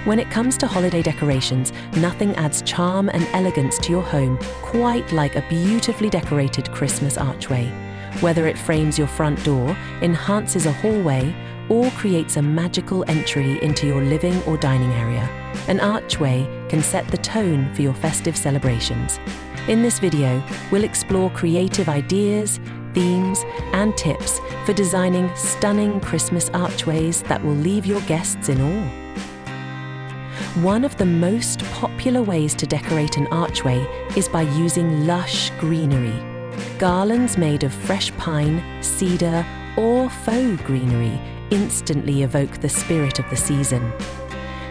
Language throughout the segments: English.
When it comes to holiday decorations, nothing adds charm and elegance to your home quite like a beautifully decorated Christmas archway. Whether it frames your front door, enhances a hallway, or creates a magical entry into your living or dining area, an archway can set the tone for your festive celebrations. In this video, we'll explore creative ideas, themes, and tips for designing stunning Christmas archways that will leave your guests in awe. One of the most popular ways to decorate an archway is by using lush greenery. Garlands made of fresh pine, cedar, or faux greenery instantly evoke the spirit of the season.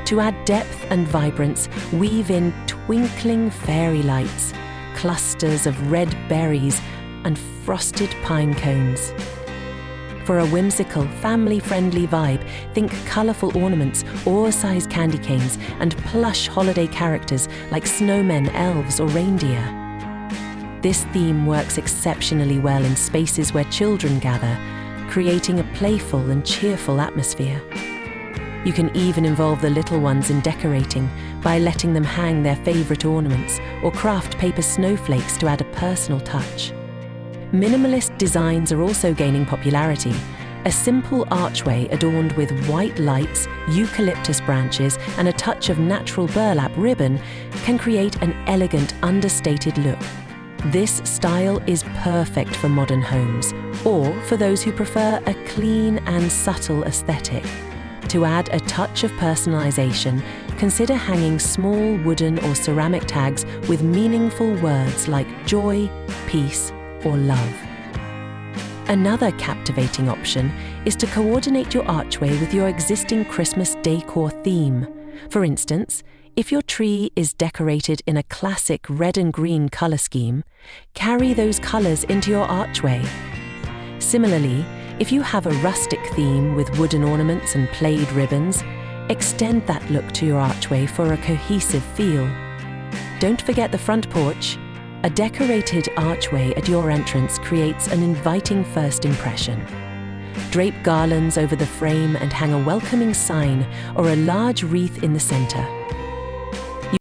To add depth and vibrance, weave in twinkling fairy lights, clusters of red berries, and frosted pine cones. For a whimsical, family-friendly vibe, think colourful ornaments, oversized candy canes, and plush holiday characters like snowmen, elves, or reindeer. This theme works exceptionally well in spaces where children gather, creating a playful and cheerful atmosphere. You can even involve the little ones in decorating by letting them hang their favourite ornaments or craft paper snowflakes to add a personal touch. Minimalist designs are also gaining popularity. A simple archway adorned with white lights, eucalyptus branches, and a touch of natural burlap ribbon can create an elegant, understated look. This style is perfect for modern homes, or for those who prefer a clean and subtle aesthetic. To add a touch of personalization, consider hanging small wooden or ceramic tags with meaningful words like joy, peace, or love. Another captivating option is to coordinate your archway with your existing Christmas decor theme. For instance, if your tree is decorated in a classic red and green color scheme, carry those colors into your archway. Similarly, if you have a rustic theme with wooden ornaments and plaid ribbons, extend that look to your archway for a cohesive feel. Don't forget the front porch. A decorated archway at your entrance creates an inviting first impression. Drape garlands over the frame and hang a welcoming sign or a large wreath in the center.